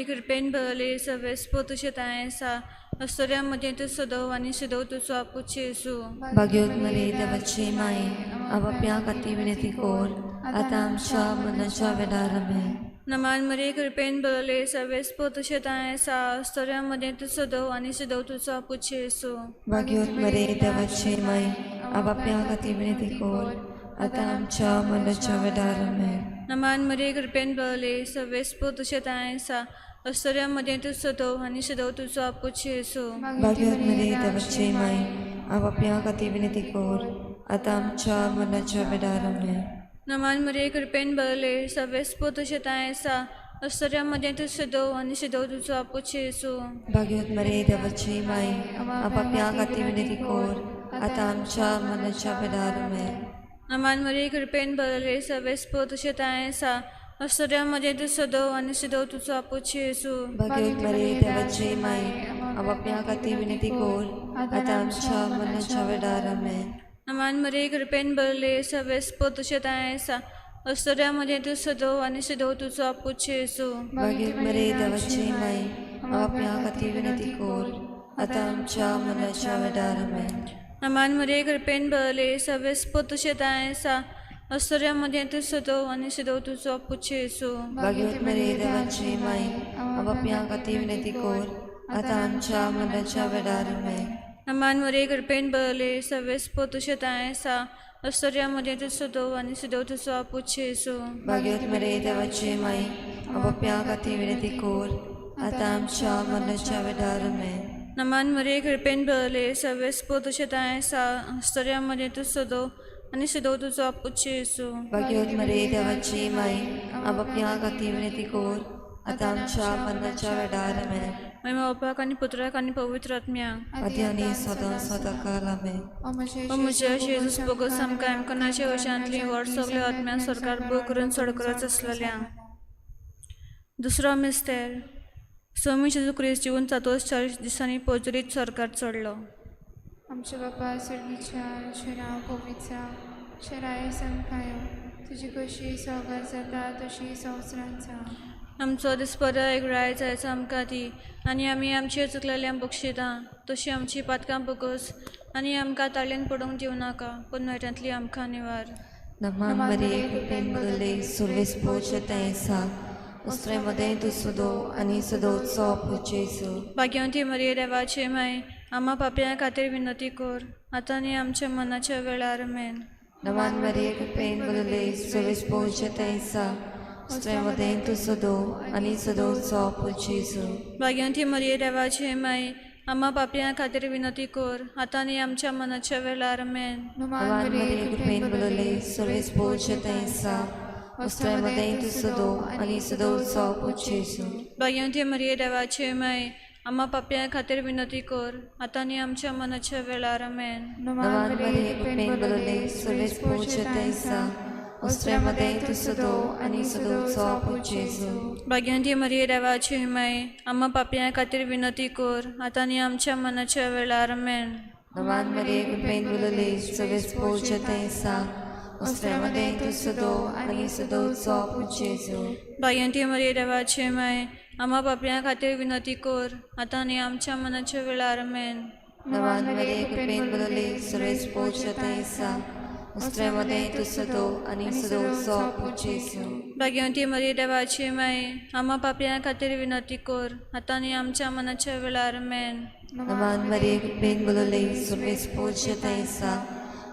कृपेन भरले सवेस्पो तुझे तायसा आश्चर्यामध्ये तू सदव आणि सदव तुझो आपुचे येसू भाग्योत मरे देवाची माय आवाप्या खाती विनती कोर आता आमच्या मनाच्या वेडारमे नमान मरे कृपेन भरले सवेस्पो तुझे तायसा आश्चर्यामध्ये तू सदव आणि सदव तुझो आपुचे येसू भाग्योत मरे देवाची माय आवाप्या खाती विनती कोर आता आमच्या मनाच्या वेडारमे नमान मरे कृपेन भरले सवेस्पो तुझे तायसा आश्चर्यामध्ये तू सदव आणि सदव तुझो आपुचे येसू भाग्योत मरे देवाची माय आवाप्या खाती विनती कोर आता आमच्या मनाच्या वेडारमे नमान मरे कृपेन भरले सवेस्पो तुझे तायसा आश्चर्यामध्ये तू सदव आणि सदव तुझो आपुचे येसू भाग्योत मरे देवाची माय आवाप्या खाती विनती कोर आता आमच्या मनाच्या वेडारमे नमान मरे कृपेन भरले सवेस्पो तुझे तायसा आश्चर्यामध्ये तू सदव आणि सदव तुझो आपुचे येसू भाग्योत मरे देवाची माय आवाप्या खाती विनती कोर आता आमच्या मनाच्या वेडारमे नमान मरे कृपेन भरले सवेस्पो तुझे तायसा आश्चर्यामध्ये तू सदव आणि सदव तुझो आपुचे येसू भाग्योत मरे देवाची माय आवाप्या खाती विनती कोर आता आमच्या मनाच्या वेडारमे नमान मरे कृपेन भरले सवेस्पो तुझे तायसा आश्चर्यामध्ये तू सदव आणि सदव तुझो आपुचे येसू भाग्योत मरे देवाची माय आवाप्या खाती विनती कोर आता आमच्या मनाच्या वेडारमे नमान मरे कृपेन भरले सवेस्पो तुझे तायसा आश्चर्यामध्ये तू सदव आणि सदव तुझो आपुचे येसू भाग्योत मरे देवाची माय आवाप्या खाती विनती कोर आता आमच्या मनाच्या वेडारमे नमान मरे कृपेन भरले सवेस्पो तुझे तायसा आश्चर्यामध्ये तू सदव आणि सदव तुझो आपुचे येसू भाग्योत मरे देवाची माय आवाप्या खाती विनती कोर आता आमच्या मनाच्या वेडारमे महिमा बापाक आणि पुत्राक आणि पवित्र आत्म्याक आधी आणि सदां सदा कालामे ओ म्हज्या जेजूस बगत सामका आमकानाच्या वशांतली व्हड सगळे आत्म्या सरकार बो करून चड करत असलेल्या दुसरो मिस्तेर स्वामी जेजू क्रिस्त जिवन 40 दिसांनी पोजरीत सरकार चडलो आमच्या बापा सर्गीच्या शराव पवित्र शराय संखायो तुझी कशी सौगात जाता तशी संवसारांत जा आमचो दिसपरा एक राय जायचा आमकां दी आनी आमी आमचेर चुकलेल्यांक बक्षिता तशी आमची पातकां बगस आनी आमकां ताळयेन पडूंक दिवं नाका पूण मेळटांतली आमकां निवार नमान मरे कृपेन भरले सर्वेस पोचे तेसा उस्त्रेमध्ये तू सदो आणि सदोचो आपुचे येसू भाग्यवंती मरिये देवाचे माय आम्हा पापयां खातीर विनंती कर आतां आनी आमच्या मनाच्या वेळार आमेन नमान मरे कृपेन भरले सर्वेस पोचे तेसा उस्त्रेमध्ये तू सदो आणि सदोचो आपुचे येसू भाग्यवंती मरिये देवाचे माय आम्हा पापयां खातीर विनंती कर आतां आनी आमच्या मनाच्या वेळार आमेन नमान मरे कृपेन भरले सर्वेस पोचे तेसा उस्त्रेमध्ये तू सदो आणि सदोचो आपुचे येसू भाग्यवंती मरिये देवाचे माय आम्हा पापयां खातीर विनंती कर आतां आनी आमच्या मनाच्या वेळार आमेन नमान मरे कृपेन भरले सर्वेस पोचे तेसा उस्त्रेमध्ये तू सदो आणि सदोचो आपुचे येसू भाग्यवंती मरिये देवाचे माय आम्हा पापयां खातीर विनंती कर आतां आनी आमच्या मनाच्या वेळार आमेन नमान मरे कृपेन भरले सर्वेस पोचे तेसा उस्त्रेमध्ये तू सदो आणि सदोचो आपुचे येसू भाग्यवंती मरिये देवाचे माय आम्हा पापयां खातीर विनंती कर आतां आनी आमच्या मनाच्या वेळार आमेन नमान मरे कृपेन भरले सर्वेस पोचे तेसा उस्त्रेमध्ये तू सदो आणि सदोचो आपुचे येसू भाग्यवंती मरिये देवाचे माय आम्हा पापयां खातीर विनंती कर आतां आनी आमच्या मनाच्या वेळार आमेन नमान मरे कृपेन भरले सर्वेस पोचे तेसा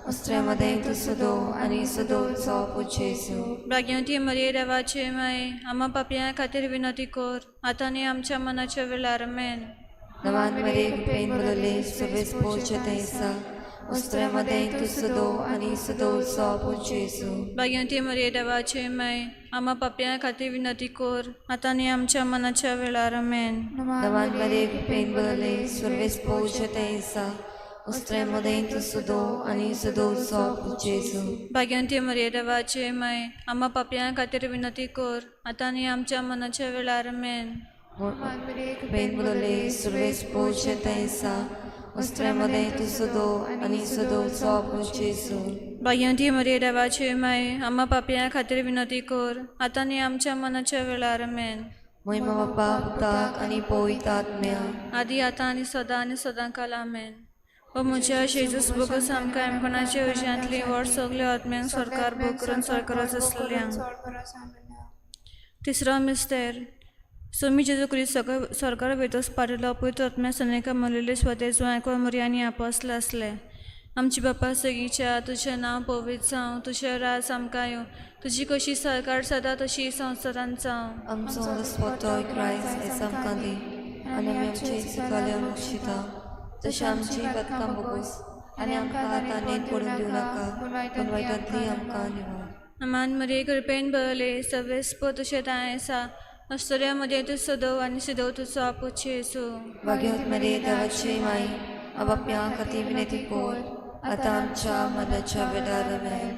उस्त्रेमध्ये तू सदो आणि सदोचो आपुचे येसू भाग्यवंती मरिये देवाचे माय आम्हा पापयां खातीर विनंती कर आतां आनी आमच्या मनाच्या वेळार आमेन नमान मरे कृपेन भरले सर्वेस पोचे तेसा उस्त्रेमध्ये तू सदो आणि सदोचो आपुचे येसू भाग्यवंती मरिये देवाचे माय आम्हा पापयां खातीर विनंती कर आतां आनी आमच्या मनाच्या वेळार आमेन नमान मरे कृपेन भरले सर्वेस पोचे तेसा उस्त्रेमध्ये तू सदो आणि सदोचो आपुचे येसू भाग्यवंती मरिये देवाचे माय आम्हा पापयां खातीर विनंती कर आतां आनी आमच्या मनाच्या वेळार आमेन कृपेन भरले सर्वेस पोचे तेसा उस्त्रेमध्ये तू सदो आणि सदोचो आपुचे येसू भाग्यवंती मरिये देवाचे माय आम्हा पापयां खातीर विनंती कर आतां आनी आमच्या मनाच्या वेळार आमेन महिमा बाप्पा पुताक आनी पवित्र आत्म्या आदी आता आनी सदांकाल आमेन. व म्हज्या जेजूस बोगस आमकां एमकोणाचे विशयांतली व्हड सगळे आत्म्यांक सरकार भोग करून सरकारच आसलेल्यांक. तिसरो मिस्तेर सोमी जेजू क्रिस्त सरकार वेतोस पाटिलो पवित्र आत्म्या सनेका मलेले स्वतेचो आयको मरियानी आपोसल आसले. आमची बापा सगीच्या तुजें नांव पवित्र जावं, तुजें राज आमकां येवं, तुजी कशी सरकार सदा तशी संवसारांत जावं. आमचो दसपतोय क्रायस्ट एस आमकां दी आनी आमी आमचे चुकल्यो मोक्षिता तशें आमची बदकां बोगोस आनी आमकां आतां पडून दिवं नाका पूण वायटांतली आमकां निवार. मान मरे कृपेन बरले सवेस्प तुझे ताय सा आश्चर्यामध्ये तू सदव आणि सिदव तुझो आपूच येसू. भाग्यवत मरे देवाची माई आबाप्या खातीर विनंती कोर आतां आमच्या मरणाच्या वेळार आमेन.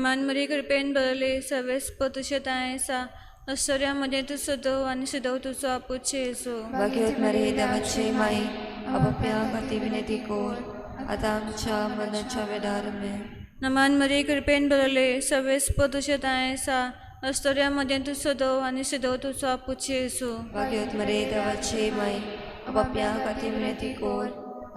मान मरे कृपेन बरले सवेस्प तुझे ताय सा आश्चर्यामध्ये तू सदव आणि सिदव तुझो आपूच येसू. भाग्यवत मरे देवाची माई आबाप्या खातीर विनंती कोर आतां आमच्या मरणाच्या वेळार आमेन. नमान मरे कृपेन बरले सवेस्प तुझे ताय सा आश्चर्यामध्ये तू सदव आणि सिदव तुझो आपूच येसू. भाग्यवत मरे देवाची माई आबाप्या खातीर विनंती कोर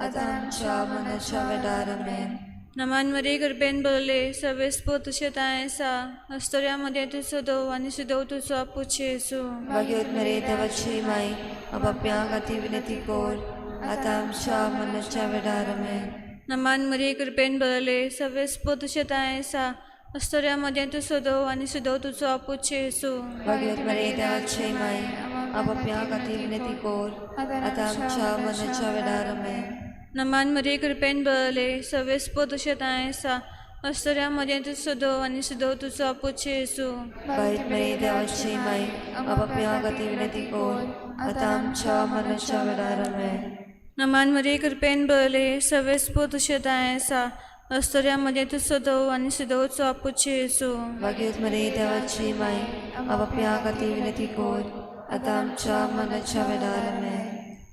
आतां आमच्या मरणाच्या वेळार आमेन. नमान मरे कृपेन बरले सवेस्प तुझे ताय सा आश्चर्यामध्ये तू सदव आणि सिदव तुझो आपूच येसू. भाग्यवत मरे देवाची माई आबाप्या खातीर विनंती कोर आतां आमच्या मरणाच्या वेळार आमेन. नमान मरे कृपेन बरले सवेस्प तुझे ताय सा आश्चर्यामध्ये तू सदव आणि सिदव तुझो आपूच येसू. भाग्यवत मरे देवाची माई आबाप्या खातीर विनंती कोर आतां आमच्या मरणाच्या वेळार आमेन. नमान मरे कृपेन बरले सवेस्प तुझे ताय सा आश्चर्यामध्ये तू सदव आणि सिदव तुझो आपूच येसू. भाग्यवत मरे देवाची माई आबाप्या खातीर विनंती कोर आतां आमच्या मरणाच्या वेळार आमेन. नमान मरे कृपेन बरले सवेस्प तुझे ताय सा आश्चर्यामध्ये तू सदव आणि सिदव तुझो आपूच येसू. भाग्यवत मरे देवाची माई आबाप्या खातीर विनंती कोर आतां आमच्या मरणाच्या वेळार आमेन.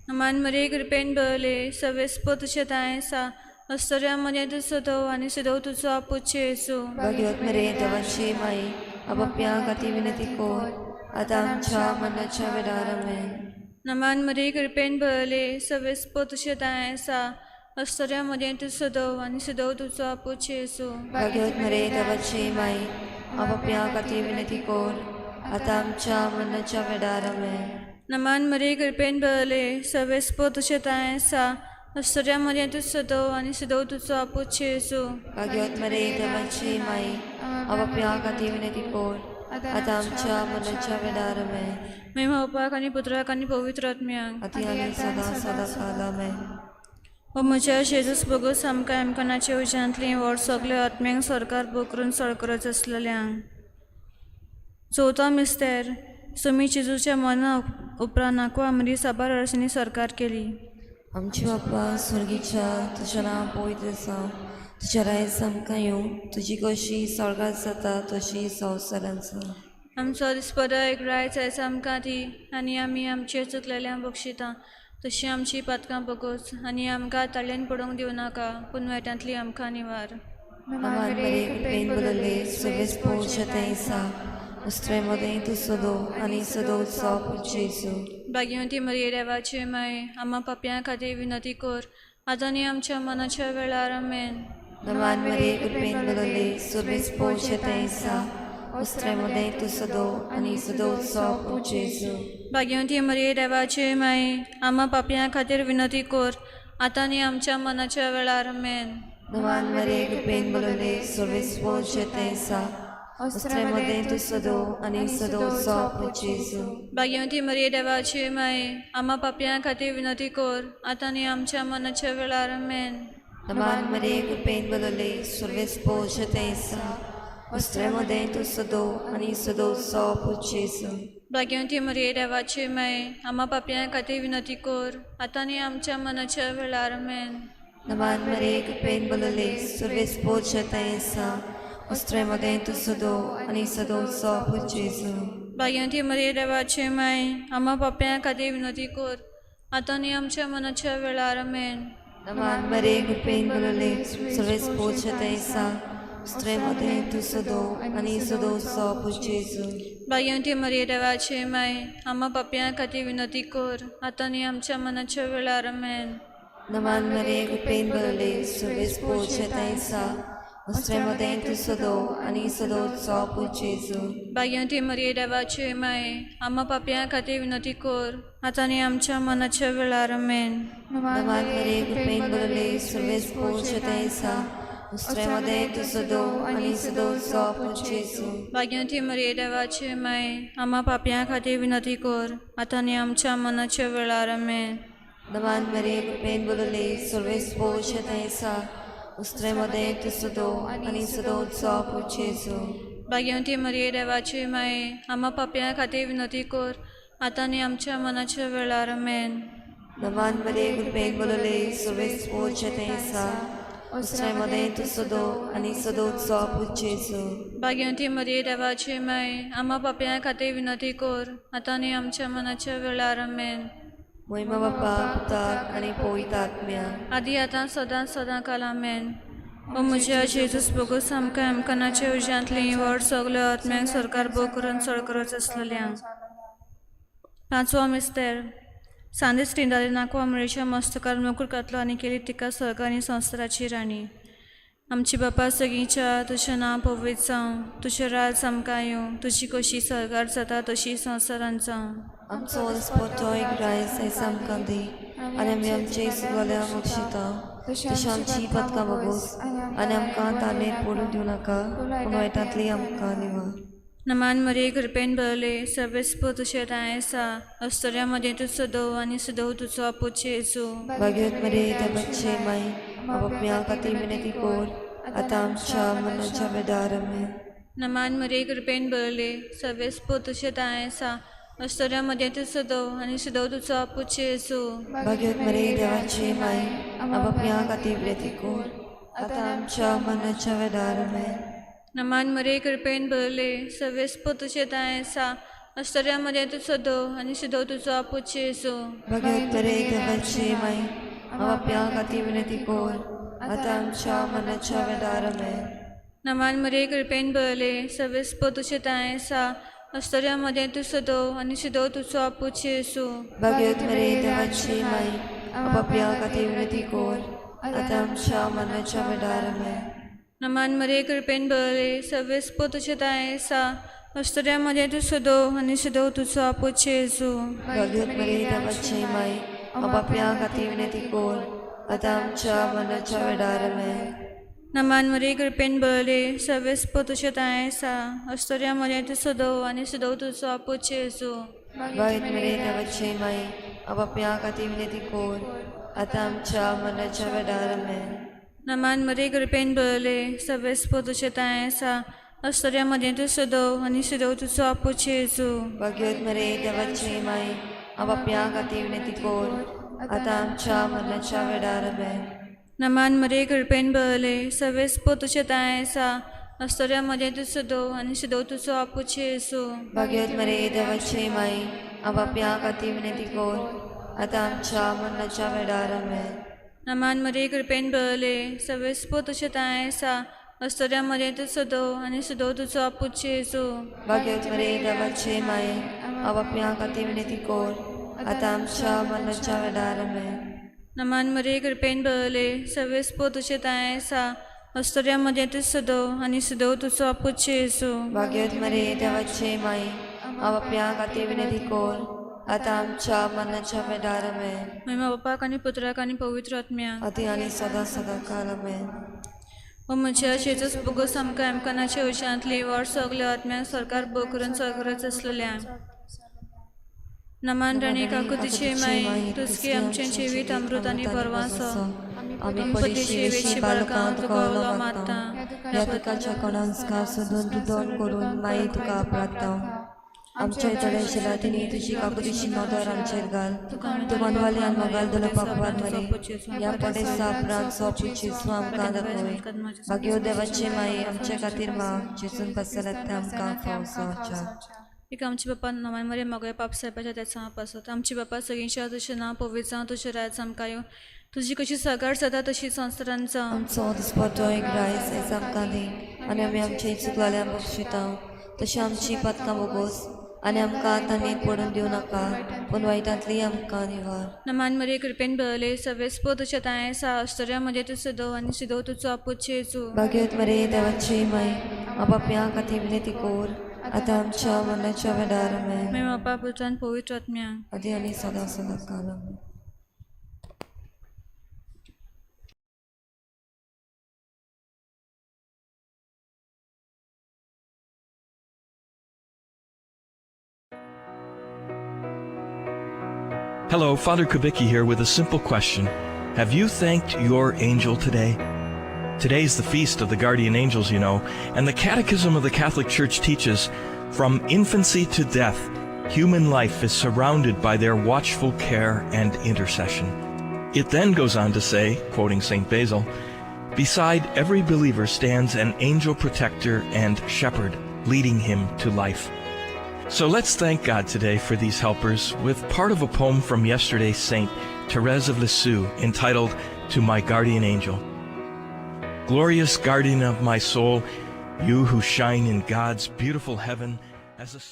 नमान मरे कृपेन बरले सवेस्प तुझे ताय सा आश्चर्यामध्ये तू सदव आणि सिदव तुझो आपूच येसू. भाग्यवत मरे देवाची माई आबाप्या खातीर विनंती कोर आतां आमच्या मरणाच्या वेळार आमेन. नमान मरे कृपेन बरले सवेस्प तुझे ताय सा आश्चर्यामध्ये तू सदव आणि सिदव तुझो आपूच येसू. भाग्यवत मरे देवाची माई आबाप्या खातीर विनंती कोर आतां आमच्या मरणाच्या वेळार आमेन. नमान मरे कृपेन बरले सवेस्प तुझे ताय सा आश्चर्यामध्ये तू सदव आणि सिदव तुझो आपूच येसू. भाग्यवत मरे देवाची माई आबाप्या खातीर विनंती कोर आतां आमच्या मरणाच्या वेळार आमेन. महिमा बापाक आणि पुत्राक आणि पवित्र आत्म्यांक आती आनी सदा सदा काल आमेन. व म्हज्या जेजूस बोगस आमकां एमकानाचे विशयांतली व्हड सगळे आत्म्यांक सरकार भोग करून सरकारच आसलेल्यांक. चवथो मिस्तेर सोमी जेजूच्या मरणा उपरांत नाकवा मरी साबार वर्सांनी सरकार केली. आमची बाप्पा स्वर्गीच्या तुजें नांव पवित्र जावं, तुजें रायज आमकां येवं, तुजी कशी स्वर्गांत जाता तशी संवसारांत जावं. आमचो दिसपदो रायज आयज आमकां दी आनी आमी आमचे चुकलेल्यांक बक्षिता तशी आमची पातकां बगोस आनी आमकां ताळ्यान पडोवंक दिवं नाका पूण वायटांतली आमकां निवार. नमान मरे कृपेन बरले सवेस पोवचें सा उस्त्रे मदें तूं सदो आनी सदो उत्सव जेसू. भाग्यवंती मरिये देवाची माय आम्हा पापयां खातीर विनंती कर आतां आनी आमच्या मनाच्या वेळार आमेन. नमान मरे कृपेन बरले सवेस पोवचें सा उस्त्रे मदें तूं सदो आनी सदो उत्सव जेसू. भाग्यवंती मरिये देवाची माय आम्हा पापयां खातीर विनंती कर आतां आनी आमच्या मनाच्या वेळार आमेन. नमान मरे कृपेन बरले सवेस पोवचें सा उस्त्रे मदें तूं सदो आनी सदो उत्सव जेसू. भाग्यवंती मरिये देवाची माय आम्हा पापयां खातीर विनंती कर आतां आनी आमच्या मनाच्या वेळार आमेन. नमान मरे कृपेन बरले सवेस पोवचें सा उस्त्रे मदें तूं सदो आनी सदो उत्सव जेसू. भाग्यवंती मरिये देवाची माय आम्हा पापयां खातीर विनंती कर आतां आनी आमच्या मनाच्या वेळार आमेन. नमान मरे कृपेन बरले सवेस पोवचें सा उस्त्रे मदें तूं सदो आनी सदो उत्सव जेसू. भाग्यवंती मरिये देवाची माय आम्हा पापयां खातीर विनंती कर आतां आनी आमच्या मनाच्या वेळार आमेन. नमान मरे कृपेन बरले सवेस पोवचें सा स्त्रेमध्ये तू सदो आनी सदोचो पूज जेजू भाग्यवंती मरिये देवाची माय आम्हा पापयां खातीर विनंती कर आता आनी आमच्या मनाच्या वेळार आमेन. नमान मरे गुपेन बरले सर्वेस पोचेतायसा स्त्रेमध्ये तू सदो आनी सदोचो पूज जेजू भाग्यवंती मरिये देवाची माय आम्हा पापयां खातीर विनंती कर आता आनी आमच्या मनाच्या वेळार आमेन. नमान मरे गुपेन बरले सर्वेस पोचेतायसा स्त्रेमध्ये तू सदो आनी सदोचो पूज जेजू भाग्यवंती मरिये देवाची माय आम्हा पापयां खातीर विनंती कर आता आनी आमच्या मनाच्या वेळार आमेन. नमान मरे गुपेन बरले सर्वेस पोचेतायसा स्त्रेमध्ये तू सदो आनी सदोचो पूज जेजू भाग्यवंती मरिये देवाची माय आम्हा पापयां खातीर विनंती कर आता आनी आमच्या मनाच्या वेळार आमेन. नमान मरे गुपेन बरले सर्वेस पोचेतायसा स्त्रेमध्ये तू सदो आनी सदोचो पूज जेजू भाग्यवंती मरिये देवाची माय आम्हा पापयां खातीर विनंती कर आता आनी आमच्या मनाच्या वेळार आमेन. महिमा बापा पुताक आनी पवित्र आत्म्या आदी आतां सदांच सदां काल आमेन. ओ म्हज्या जेजूस बोगूस आमकां एमकानाच्या उज्यांतली व्हड सगळ्या आत्म्यांक सरकार भोग करून चड करत आसलेल्या. पांचवो मिस्तेर सांदेस टिंडाली नाकवा मुळेच्या मस्तकार मुकुट घातलो आनी केली तिका सर्ग आनी संवसाराची राणी. आमची बापा सगळींच्या तुजें नांव पवित्र जावं, तुजें राज आमकां येवं, तुजी कशी सरकार जाता तशी संवसारांत जावं. आमचो दिसपट्टो एक रायस आयज आमकां दी आनी आमी आमचे सुवाल्या मोक्षिता तशी आमची पदकां बगूस आनी आमकां तानेर पडूंक दिवं नाका पूण वायटांतली आमकां निवार. नमान मरिये कृपेन भरले सर्वेस्प तुजें राय आसा अस्तोऱ्यामध्ये तूं सदो आनी सदो तुजो आपूच जेजू. भाग्यवत मरे देवाचे माई बापया खातीर विनंती कर आतां आमच्या मनाच्या वेळार आमेन. नमान मरिये कृपेन भरले सर्वेस्प तुजें राय आसा अस्तोऱ्यामध्ये तूं सदो आनी सदो तुजो आपूच जेजू. भाग्यवत मरे देवाचे माई बापया खातीर विनंती कर आतां आमच्या मनाच्या वेळार आमेन. नमान मरिये कृपेन भरले सर्वेस्प तुजें राय आसा अस्तोऱ्यामध्ये तूं सदो आनी सदो तुजो आपूच जेजू. भाग्यवत मरे देवाचे माई बापया खातीर विनंती कर आतां आमच्या मनाच्या वेळार आमेन. नमान मरिये कृपेन भरले सर्वेस्प तुजें राय आसा अस्तोऱ्यामध्ये तूं सदो आनी सदो तुजो आपूच जेजू. भाग्यवत मरे देवाचे माई बापया खातीर विनंती कर आतां आमच्या मनाच्या वेळार आमेन. नमान मरिये कृपेन भरले सर्वेस्प तुजें राय आसा अस्तोऱ्यामध्ये तूं सदो आनी सदो तुजो आपूच जेजू. भाग्यवत मरे देवाचे माई बापया खातीर विनंती कर आतां आमच्या मनाच्या वेळार आमेन. नमान मरिये कृपेन भरले सर्वेस्प तुजें राय आसा अस्तोऱ्यामध्ये तूं सदो आनी सदो तुजो आपूच जेजू. भाग्यवत मरे देवाचे माई बापया खातीर विनंती कर आतां आमच्या मनाच्या वेळार आमेन. नमान मरिये कृपेन भरले सर्वेस्प तुजें राय आसा अस्तोऱ्यामध्ये तूं सदो आनी सदो तुजो आपूच जेजू. भाग्यवत मरे देवाचे माई बापया खातीर विनंती कर आतां आमच्या मनाच्या वेळार आमेन. नमान मरिये कृपेन भरले सर्वेस्प तुजें राय आसा अस्तोऱ्यामध्ये तूं सदो आनी सदो तुजो आपूच जेजू. भाग्यवत मरे देवाचे माई बापया खातीर विनंती कर आतां आमच्या मनाच्या वेळार आमेन. नमान मरिये कृपेन भरले सर्वेस्प तुजें राय आसा अस्तोऱ्यामध्ये तूं सदो आनी सदो तुजो आपूच जेजू. भाग्यवत मरे देवाचे माई बापया खातीर विनंती कर आतां आमच्या मनाच्या वेळार आमेन. नमान मरिये कृपेन भरले सर्वेस्प तुजें राय आसा अस्तोऱ्यामध्ये तूं सदो आनी सदो तुजो आपूच जेजू. भाग्यवत मरे देवाचे माई बापया खातीर विनंती कर आतां आमच्या मनाच्या वेळार आमेन. महिमा बापाक आनी पुत्राक आनी पवित्र आत्म्याक आदी आनी सदां सदां काल आमेन. ओ म्हज्या जेजूस बोगूस आमकां एमकानाच्या उज्यांतली व्हड सगळ्या आत्म्यांक सरकार भोग करून चलगरज आसलेल्या. नमान राणी काकुतीची माई तुजकी आमचें जिवीत अमृत आनी परवासो आमी पडीशी वेशी बाळकां तुका ओलो मारता ह्या तुकाच्या कोणांसका सोदून दुदोन करून माई तुका आपराता. आमच्या चढायशिला तिणी तुजी काकुतीची नदर आमचेर घाल तू मनवाली आनी मोगाल दोन पापात मरे ह्या पडेसा प्राण सोपूच जेजू आमकां दाखोय. भाग्यो देवाचे माई आमचे खातीर माग जेजून पसरत आमकां फावसाच्या. एक आमचे बापा नमान मरे मोगळे पाप साहेबाच्या त्याचा पासत आमची बापा सगळींच्या तुजें नांव पवित्र जावं तुजें राज आमकां येवं तुजी कशी सगाड जाता तशी संवसारांत जावं. आमचो दिसपट्टो एक रायस आयज आमकां दी आनी आमी आमचे चुकलेल्यांक बक्षिता तशी आमची पातकां बोगोस आनी आमकां आतां न्हीद पडून दिवं नाका पूण वायटांतली आमकां निवार. नमान मरे कृपेन बरले सवेस तुझ्या ताय सा आश्चर्यामध्ये तू सिदो आनी सिदो तुझो आपूच येजू. भाग्यवत मरे देवाची माय आपाप्यां खातीर विनंती कोर आतां आमच्या मरणाच्या वेळार आमेन. मे बापा पुत्रान पवित्र आत्म्या आदी आनी सदां सदां काल आमेन. Hello, Father Kubicki here with a simple question. Have you thanked your angel today? Today is the feast of the guardian angels, you know, and the Catechism of the Catholic Church teaches, from infancy to death, human life is surrounded by their watchful care and intercession. It then goes on to say, quoting St. Basil, beside every believer stands an angel protector and shepherd, leading him to life. So let's thank God today for these helpers with part of a poem from yesterday's Saint Therese of Lisieux entitled To My Guardian Angel. Glorious guardian of my soul, you who shine in God's beautiful heaven as a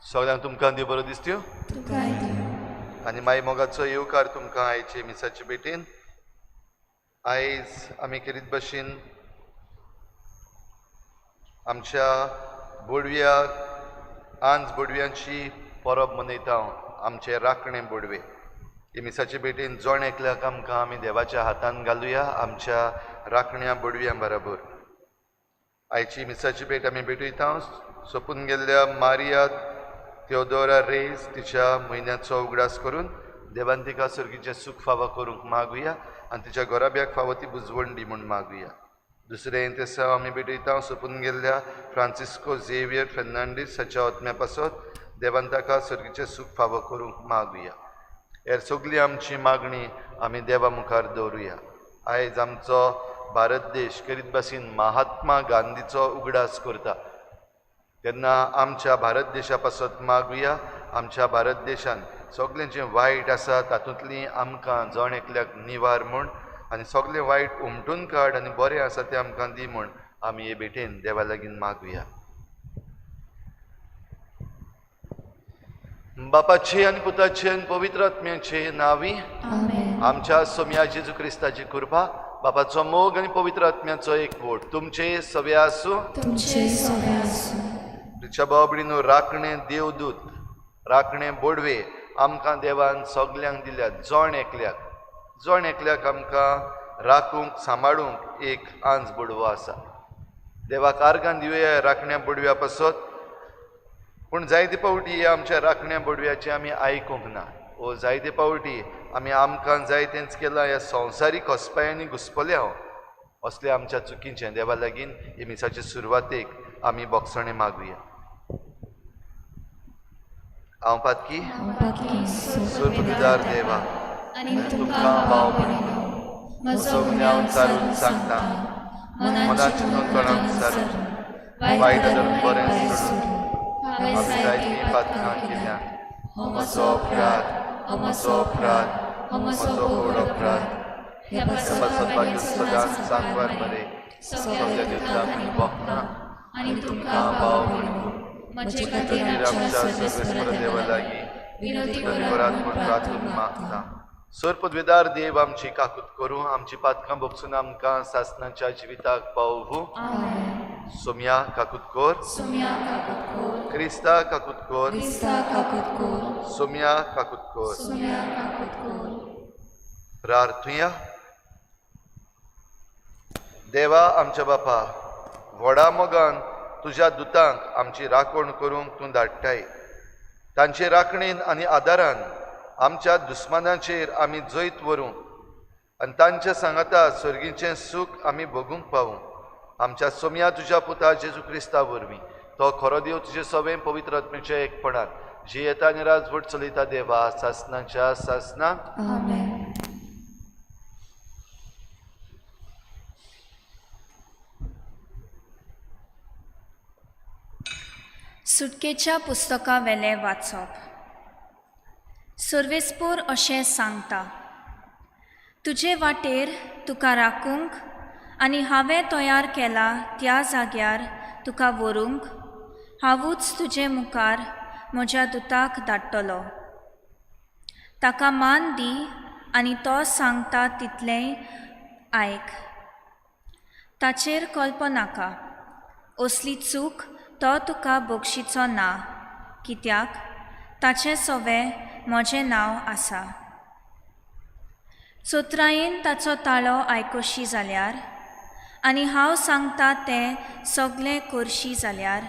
सगळ्यांक तुमकां देव बरो दिसत्यो आनी माय मोगाचो येवकार तुमकां आयचे मिसाचे भेटेन. आयज आमी करीत भशेन आमच्या बोडव्याक आंज बोडव्यांची परब मनयता. आमचे राखणे बोडवे हे मिसाचे भेटेन जोण एकल्याक आमकां आमी देवाच्या हातान घालुया आमच्या राखण्या बोडव्यां बरोबर. आयची मिसाची भेट आमी भेटयता सोंपून गेल्ल्या मारिया थियोदोरा रेस तिच्या म्हयन्याचो उगडास करून देवान तिका सर्गीचें सूख फावो करूंक मागुया आनी तिच्या गोराब्याक फावो ती बुजवण म्हूण मागुया. दुसरें तें आमी भेटयता सोंपून गेल्ल्या फ्रांसिस्को झेवियर फेर्नांडीस हाच्या आत्म्या पासत देवान ताका सर्गीचें सूख फावो करूंक मागुया. हेर सगळी आमची मागणी आमी देवा मुखार दवरुया. आयज आमचो भारत देश करीत भाशेन महात्मा गांधीचो उगडास करता तेन्ना आमच्या भारत देशा पासत मागुया. आमच्या भारत देशान सगळें जें वायट आसा तातूंतली आमकां जण एकल्याक निवार म्हूण आनी सगळें वायट उमटून काड आनी बरें आसा तें आमकां दी म्हूण आमी हे भेटेन देवा लागीं मागुया. बापाचे आनी पुताचे आनी पवित्र आत्म्याचे नांवी आमच्या सोम्या जेजू क्रिस्ताची कृपा बापाचो मोग आनी पवित्र आत्म्याचो एकवट तुमचे सवे आसूं. तुमच्या बाबडीनो राखणे देवदूत राखणे बोडवे आमकां देवान सगल्यांक दिल्यात. जण एकल्याक आमकां राखूंक सांबाळूंक एक आंज बोडवो आसा. देवाक आर्गां दिवया राखण्या बोडव्या पासत. पूण जायते पावटी आमच्या राखण्या बोडव्याचें आमी आयकूंक ना. ओ जायते पावटी आमी आमकां जाय तेंच केलां ह्या संवसारीक हॉस्पायांनी घुसपले असले आमच्या चुकीचें देवा लागीं हे मिसाचे सुरवातेक आमी बोगसणे मागुया. हांव पातकी सुरपदार देवा आनी तुमकां भाव भयणीनो म्हजो गुन्यांव चालून सांगता मनांतल्यान कोणाक विचारून वायट धरून बरें सोडून हांवें जायतीं पातकां केल्यां. हो म्हजो अपराध हो म्हजो व्हड अपराध. सद्भाग्य सदांच सांगवार बरे सगळ्या देवताक आनी भक्तां आनी तुमकां पाव म्हणून म्हजे खातीर आमच्या सर्वेस्वर देवा लागीं विनंती करात म्हूण प्रार्थना मागता. सर पदवीदार देव आमची काकूत करूं, आमची पातकां भोगसून आमकां सासणाच्या जिविताक पावूं. सोम्या काकूत कोर, क्रिस्ता काकूत कोर, सोम्या काकूत कोर. प्रार्थुया. देवा आमच्या बापा, व्हडा मोगान तुज्या दुतांक आमची राखण करूंक तूं धाडटाय. तांचे राखणेन आनी आदारान आमच्या दुस्मानांचेर आमी जैत व्हरूं आनी तांच्या सांगाता सर्गीचें सूख आमी भोगूंक पावूं. आमच्या सोम्या तुज्या पुता जेजू क्रिस्ता वरवीं तो खरो देव तुजे सवें पवित्र आत्मेच्या एकपणान जी येता आनी राजवट चलयता देवा सासणाच्या सासणाक. सुटकेच्या पुस्तका वेले वाचप. सर्वेस्पोर अशें सांगता, तुजे वाटेर तुका राखूंक आनी हांवें तयार केला त्या जाग्यार तुका व्हरूंक हांवूच तुजे मुखार म्हज्या दुताक धाडटलो. ताका मान दी आनी तो सांगता तितलें आयक. ताचेर कल्प नाका. असली चूक तो तुका बक्षिचो ना, कित्याक ताचें सवें म्हजें नांव आसा. चोत्रायेन ताचो ताळो आयकोशी जाल्यार आनी हांव सांगता तें सगलें करशी जाल्यार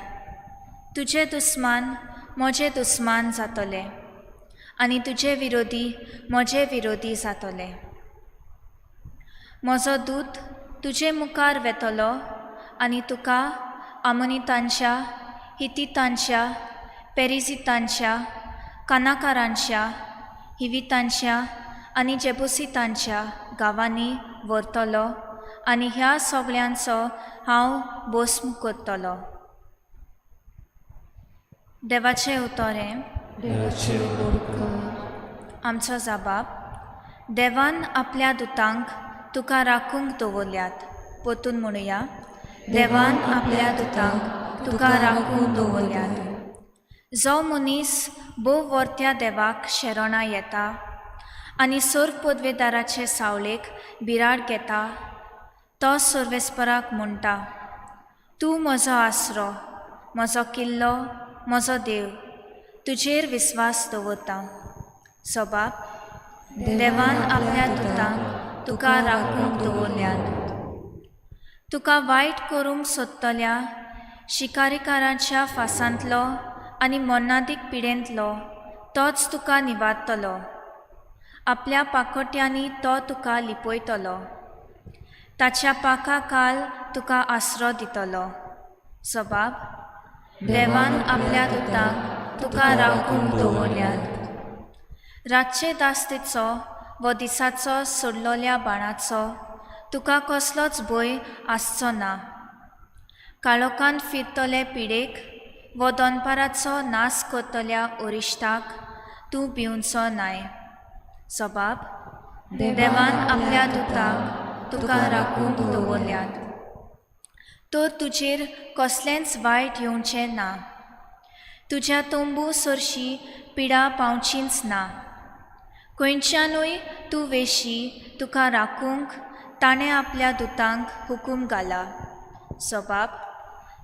तुजे दुस्मान म्हजे दुस्मान जातले आनी तुजे विरोधी म्हजे विरोधी जातले. म्हजो दूत तुजे मुखार वेतलो आनी तुका आमोनितांच्या, हितीतांच्या, पेरिजितांच्या, कानाकारांच्या, हिवितांच्या आनी जेबुसितांच्या गांवांनी व्हरतलो आनी ह्या सगळ्यांचो हांव भस्म करतलो. देवाचें उतोरें. आमचो जबाब. देवान आपल्या दुतांक तुका राखूंक दवरल्यात. पोतून म्हणुया. देवान आपल्या दुतांक तुका राखून दवरल्यात. जो मनीस भोव वर्त्या देवाक शेरोणा येता आनी सोर पदवेदाराचे सावळेक बिराड घेता, तो सर्वेस्पराक म्हणटा, तूं म्हजो आसरो, म्हजो किल्लो, म्हजो देव, तुजेर विस्वास दवरता. सबाब. देवान आपल्या दुतांक तुका राखूंक दवरल्यात. तुका वायट करूंक सोदतल्या शिकारीकारांच्या फासांतलो आनी मोन्नादीक पिडेंतलो तोच तुका निवाडटलो. आपल्या पाकोट्यांनी तो तुका लिपयतलो. ताच्या पाका काल तुका आसरो दितलो. सबाब. देवान आपल्या दुतांक तुका राखूंक दवरल्यात. रातचे दास्तेचो व दिसाचो सोडलोल्या बाणाचो तुका कसलोच भंय आसचो ना. काळोखान फिरतले पिडेक व दोनपाराचो नास करतल्या ओरिश्टाक तूं भिवचो नाय. सबाब. देवान आपल्या दुतांक तुका राखूंक दवरल्यात. तर तुजेर कसलेंच वायट येवचें ना. तुज्या तोंबू सरशी पिडा पावचीच ना. खंयच्यानूय तूं वेशी तुका राखूंक ताणें आपल्या दुतांक हुकूम घाला. सबाब.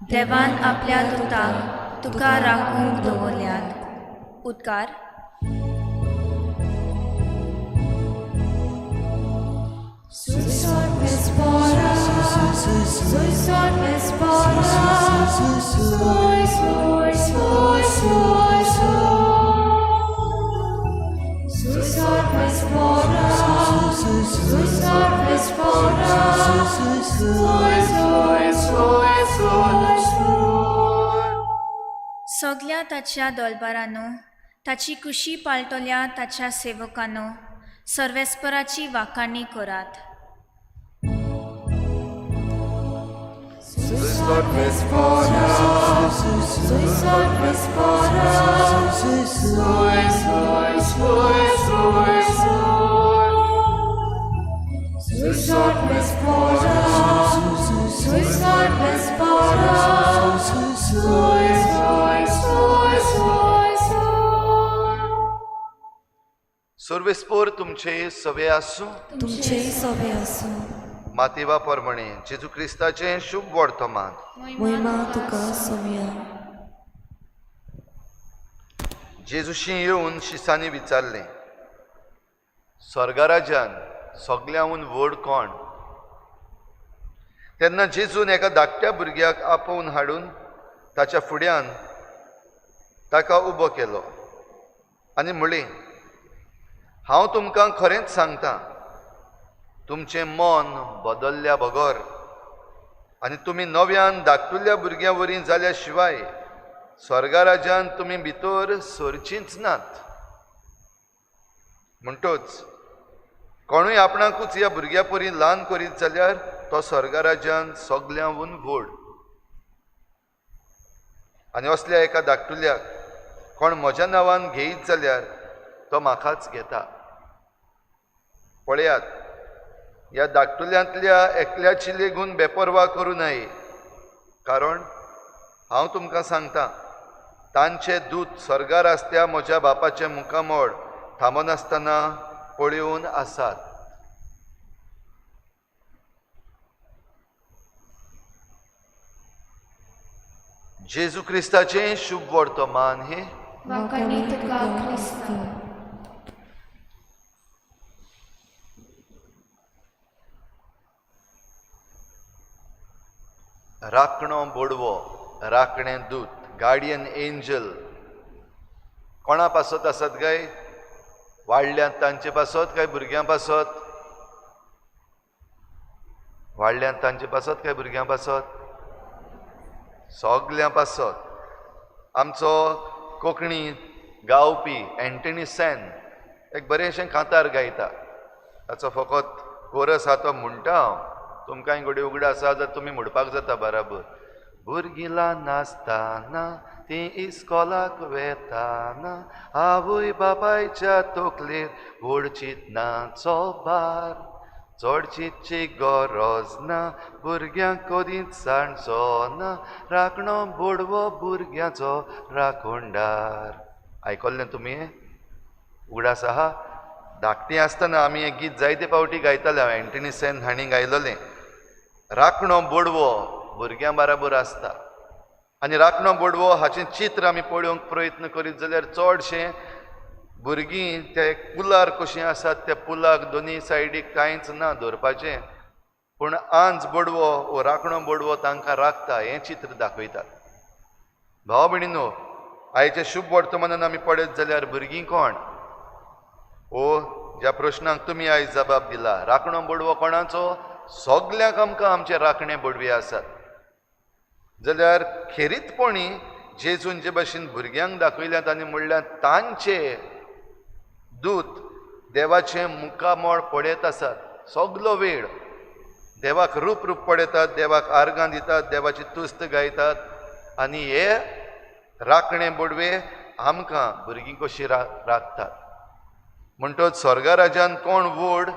देवान आपल्या दुतांक तुका राखूंक दवरल्यात. उद्गार. सगल्या ताच्या दोलबारांनो, ताची कुशी पाळटल्या ताच्या सेवकांनो, सर्वेस्पराची वाखाणणी करात. सर्वेस्पोर तुमचे सवे आसूं. तुमचे सवे आसूं. मातेवा परमणे जेजू क्रिस्ताचें शुभ वर्तमान. महिमा तुका सोम्या. जेजूशी येवन शिसांनी विचारलें, स्वर्गाराज्यान सगळ्यांहून व्हड कोण? तेन्ना जेजून एका धाकट्या भुरग्याक आपोवन हाडून ताच्या फुड्यान ताका उबो केलो आनी म्हळें, हांव तुमकां खरेंच सांगतां, तुमचें मन बदल्ल्या बगर आनी तुमी नव्यान धाकटुल्या भुरग्यां वरी जाल्या शिवाय स्वर्गाराज्यान तुमी भितर सरचींच नात. म्हणटच कोणूय आपणाकूच ह्या भुरग्या परी ल्हान करीत जाल्यार तो स्वर्गाराज्यान सगळ्यांहून व्हड. आनी असल्या एका धाकटुल्याक कोण म्हज्या नांवान घेयत जाल्यार तो म्हाकाच घेता. पळयात, ह्या धाकटुल्यांतल्या एकल्याची लेगून बेपरवा करूं नये, कारण हांव तुमकां सांगतां, तांचे दूत स्वर्गार आसत्या म्हज्या बापाचें मुखामोळ थांबनासतना पळयोवन आसात. जेजू क्रिस्ताचें शुभ वर्तमान हे. वाखाणी तुका क्रिस्त. राखणो बोडवो, राखणें दूत, गार्डियन एंजल कोणा पासत आसात काय? वाडल्यांत तांचे पासत काय भुरग्यां पासत? वाडल्यांत तांचे पासत काय भुरग्यां पासत? सगळ्यां पासत. आमचो कोंकणी गावपी एंटनी सेन एक बरेंशें कांतार गायता. ताचो फकत कोरस आहा तो म्हणटा हांव. तुमकांय घोडी उगडा आसा जाल्यार तुमी म्हणपाक जाता बराबर. भुरगीं ल्हान आसतना तीं इस्कॉलाक वेताना आवय बापायच्या तोकलेर व्हड चिंतनाचो भार. चड चिंतची गरज ना, भुरग्यांक कदींच सांडचो ना, राखणो बोडवो भुरग्याचो राखणदार. आयकल्लें तुमी? उगडास आहा? धाकटीं आसतना आमी एक गीत जायते फावटी गायताले. हांव एंटनी सेन हांणी गायलोलें. राखणो बोडवो भुरग्यां बराबर आसता. आनी राखणो बोडवो हाचें चित्र आमी पळोवंक प्रयत्न करीत जाल्यार चडशें भुरगीं ते पुलार कशीं आसात त्या पुलाक दोनी सायडीक कांयच ना दवरपाचें, पूण आंज बोडवो वो राखणो बोडवो तांकां राखता हें चित्र दाखयतात. भाव भयणीनो, आयच्या शुभ वर्तमानान आमी पळयत जाल्यार भुरगीं कोण? ज्या प्रश्नाक तुमी आयज जबाब दिला, राखणो बोडवो कोणाचो? सगल्यांक आमकां आमचे राखणे बोडवे आसात. जाल्यार खेरीतपणी जेजून जे भाशेन भुरग्यांक दाखयल्यात आनी म्हणल्यार तांचे दूत देवाचें मुखामोळ पळयत आसात. सगलो वेळ देवाक रूप पळयतात, देवाक आर्गां दितात, देवाची तुस्त गायतात. आनी हे राखणे बोडवे आमकां भुरगीं कशीं राखतात. म्हणटच स्वर्गाराज्यान कोण व्हड?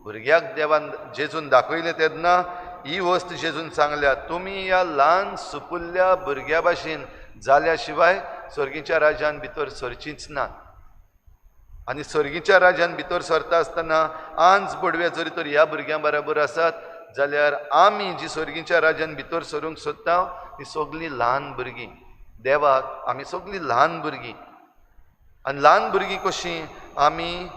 भुरग्याक देवान जेजून दाखयलें तेन्ना ही वस्त जेजून सांगल्या, तुमी ह्या ल्हान सुपुल्ल्या भुरग्या भाशेन जाल्या शिवाय सर्गीच्या राज्यान भितर सरचींच नात. आनी सर्गीच्या राज्यान भितर सरता आसतना आंज बोडवे जरी तर ह्या भुरग्यां बराबर आसात जाल्यार आमी जी सर्गीच्या राज्यान भितर सरूंक सोदता ती सगळीं ल्हान भुरगीं. देवाक आमी सगळीं ल्हान भुरगीं. आनी ल्हान भुरगीं कशीं आमी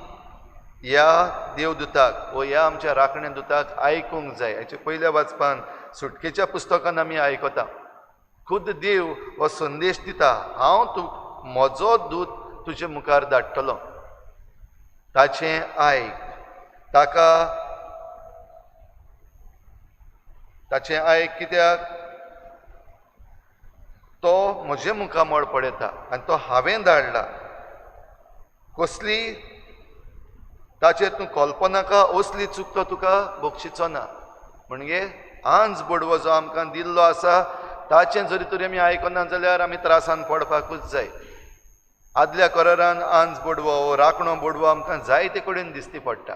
ह्या देवदूताक वो ह्या आमच्या राखणे दुताक आयकूंक जाय. हाचे पयल्या वाचपान सुटकेच्या पुस्तकान आमी आयकता, खुद देव हो संदेश दिता, हांव म्हजो दूत तुजे मुखार धाडटलो, ताचें आयक. ताचें आयक कित्याक? तो म्हजे मुखामोळ पळयता आनी तो हांवें धाडला. कसली ताचेर तूं कल्पना का असली चूक तो तुका बक्षिचो ना. म्हणजे आंज बोडवो जो आमकां दिल्लो आसा ताचें जरी तरी आमी आयकना जाल्यार आमी त्रासान पडपाकूच जाय. आदल्या करारान आंज बोडवो राखणो बोडवो आमकां जायते कडेन दिश्टी पडटा.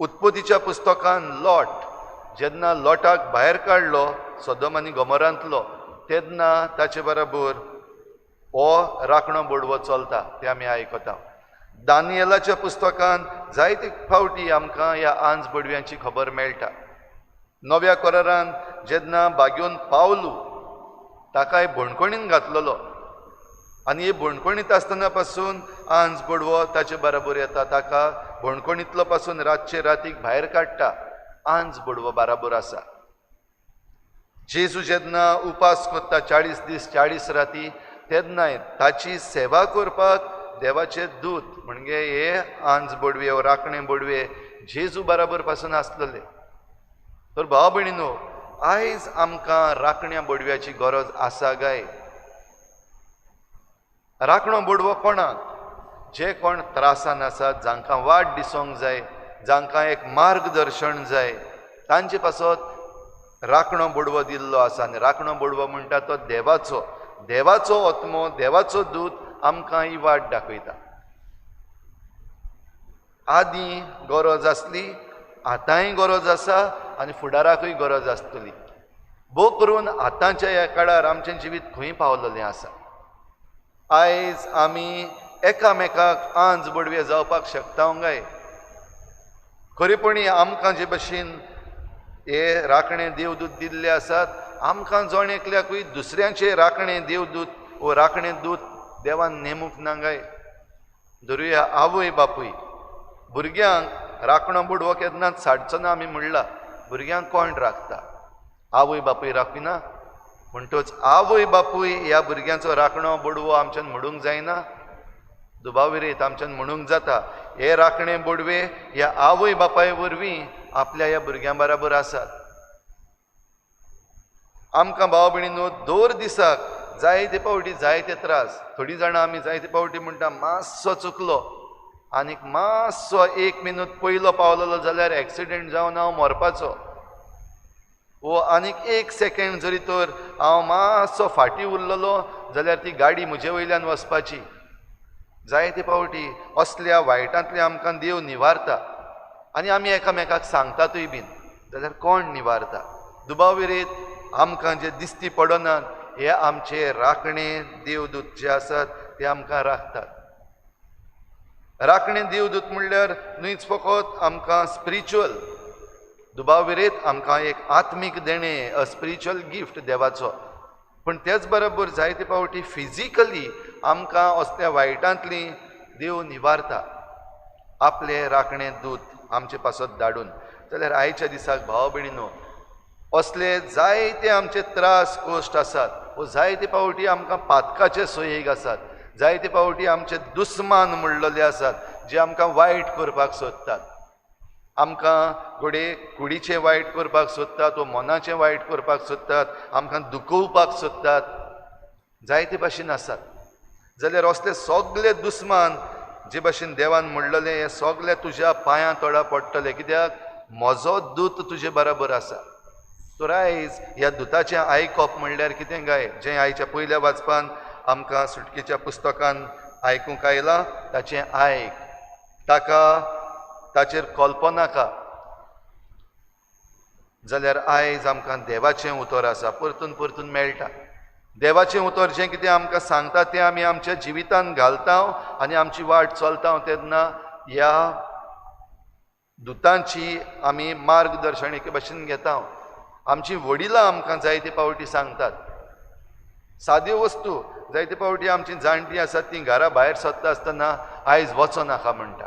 उत्पत्तीच्या पुस्तकान लॉट जेन्ना लॉटाक भायर काडलो सदोम आनी गमोरांतलो तेन्ना ताचे बरोबर हो राखणो बोडवो चलता ते आमी आयकता. दानियेलाच्या पुस्तकान जायते फावटी आमकां ह्या आंज बोडव्यांची खबर मेळटा. नव्या करारान जेन्ना बागेवन पावलू ताकाय भोणकोणीन घातलेलो आनी हे भोणकोणीत आसतना पासून आंज बोडवो ताचे बरोबर येता. ताका भोणकोणींतलो पासून रातचे रातीक भायर काडटा. आंज बोडवो बरोबर आसा. जेजू जेन्ना उपास करता 40 दीस 40 राती तेन्नाय ताची सेवा करपाक देवाचे दूत म्हणजे हे आंज बोडवे वा राखणे बोडवे जेजू बरोबर पासून आसलेले. तर भाव भयणीनो, आयज आमकां राखण्या बोडव्याची गरज आसा काय? राखणो बोडवो कोणाक? जे कोण त्रासान आसात, जांकां वाट दिसोंक जाय, जांकां एक मार्गदर्शन जाय, तांचे पासत राखणो बोडवो दिल्लो आसा. आनी राखणो बोडवो म्हणटा तो देवाचो आत्मो, देवाचो दूत आमकां ही वाट दाखयता. आदीं गरज आसली, आतांय गरज आसा आनी फुडाराकूय गरज आसतली. भोव करून आतांच्या ह्या काळार आमचें जिवीत खंय पावलेलें आसा. आयज आमी एकामेकाक आंज बोडवे जावपाक शकता काय? खरेपणी आमकां जे भशेन हे राखणे देवदूत दिल्ले आसात, आमकां जण एकल्याकूय दुसऱ्यांचे राखणे देवदूत वो राखणे दूत देवान नेमूंक ना काय? धरुया आवय बापूय. भुरग्यांक राखणो बोडवो केन्नाच साडचो ना आमी म्हणला. भुरग्यांक कोण राखता? आवय बापूय राखिना. म्हणटच आवय बापूय ह्या भुरग्यांचो राखणो बोडवो आमच्यान म्हणूंक जायना. दुबाविरीत आमच्यान म्हणूंक जाता हे राखणे बोडवे ह्या आवय बापाय वरवीं आपल्या ह्या भुरग्यां बरोबर आसात. आमकां भाव भयणीनो, दर दिसाक जायते पावटी जायते त्रास. थोडीं जाणां आमी जायते पावटी म्हणटा मातसो चुकलो आनीक मातसो 1 मिनूट पयलो पावलेलो जाल्यार एक्सिडेंट जावन हांव मरपाचो. वो आनीक 1 सेकंड जरी तर हांव मातसो फाटीं उरलेलो जाल्यार ती गाडी म्हजे वयल्यान वचपाची. जायते पावटी असल्या वायटांतले आमकां देव निवारता आनी आमी एकामेकाक सांगतातूय बीन. जाल्यार कोण निवारता? दुबाविरीत आमकां जे दिसती पडनात हे आमचे राखणे देवदूत जे आसात ते आमकां राखतात. राखणे देवदूत म्हणल्यार न्हयच फकत आमकां स्पिरिच्युअल, दुबाविरीत आमकां एक आत्मीक देणें, अ स्पिरिच्युअल गिफ्ट देवाचो. पण तेच बरोबर जायते पावटी फिजिकली आमकां असल्या वायटांतली देव निवारता आपले राखणे दूत आमचे पासत धाडून. जाल्यार आयच्या दिसाक भाव भयणीनो, असले जायते आमचे त्रास कोश्ट आसात वो जायते पावटी आमकां पातकाचे सोयेक आसात. जायते पावटी आमचे दुस्मान म्हणलेले आसात जे आमकां वायट करपाक सोदतात. आमकां घोडे कुडीचें वायट करपाक सोदतात वा मनाचें वायट करपाक सोदतात, आमकां दुखोवपाक सोदतात, जायते भाशेन आसात. जाल्यार असले सगळे दुस्मान जे भाशेन देवान म्हणलेलें हे सगळे तुज्या पांयां तळा पडटले, कित्याक म्हजो दूत तुजे बरोबर आसा. तर आयज ह्या दुताचें आयकप म्हणल्यार कितें काय? जें आयच्या पयल्या वाचपान आमकां सुटकेच्या पुस्तकान आयकूंक आयलां ताचें आयक. ताका ताचेर कल्पना का. जाल्यार आयज आमकां देवाचें उतर आसा, परतून परतून मेळटा. देवाचें उतर जें कितें आमकां सांगता तें आमी आमच्या जिवितान घालता आनी आमची वाट चलता तेन्ना ह्या दुतांची आमी मार्गदर्शन एके भाशेन घेता. आमची वडिलां आमकां जायते पावटी सांगतात साद्यो वस्तू. जायते पावटी आमची जाणटी आसात तीं घरा भायर सरता आसतना आयज वचो नाका म्हणटा.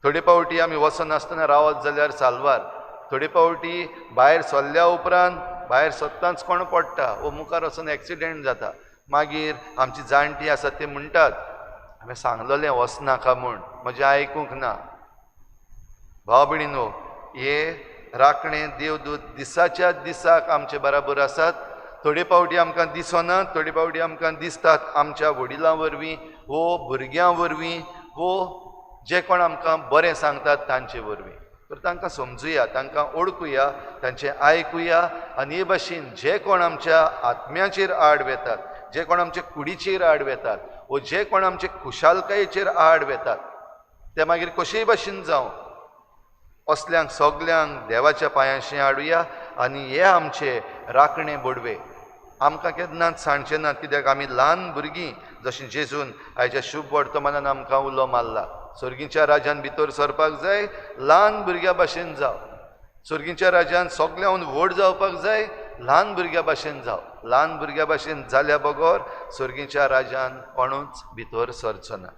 थोडे पावटी आमी वचनासतना रावत जाल्यार साल्वार. थोडे पावटी भायर सरल्या उपरांत भायर सरतांच कोण पडटा वो मुखार वचून एक्सिडेंट जाता. मागीर आमची जाणटी आसात ते म्हणटात हांवें सांगलेलें वचनाका म्हूण, म्हजें आयकूंक ना. भाव भयणीनो, हे राखणे देवदूत दिसाच्या दिसाक आमचे बराबर आसात. थोडे पावटी आमकां दिसनात, थोडे पावटी आमकां दिसतात आमच्या वडिलां वरवीं वो भुरग्यां वरवीं वो जे कोण आमकां बरें सांगतात तांचे वरवीं. तर तांकां समजुया, तांकां ओळखुया, तांचें आयकुया आनी हे भाशेन जे कोण आमच्या आत्म्याचेर आड वेतात, जे कोण आमच्या कुडीचेर आड वेतात वो जे कोण आमचे खुशालकायेचेर आड वेतात ते मागीर कशेय भाशेन जावं असल्यांक सगल्यांक देवाच्या पांयाशी हाडुया आनी हे आमचे राखणे बोडवे आमकां केन्नाच सांडचे नात, कित्याक आमी ल्हान भुरगीं जशीं जेजून आयच्या शुभ वर्तमानान आमकां उलो मारला. सर्गीच्या राज्यान भितर सरपाक जाय, ल्हान भुरग्या भाशेन जाव. सर्गीच्या राज्यान सगळ्याहून व्हड जावपाक जाय, ल्हान भुरग्या भाशेन जाव. ल्हान भुरग्या भाशेन जाल्या बगोर सर्गीच्या राज्यान कोणूच भितर सरचो ना.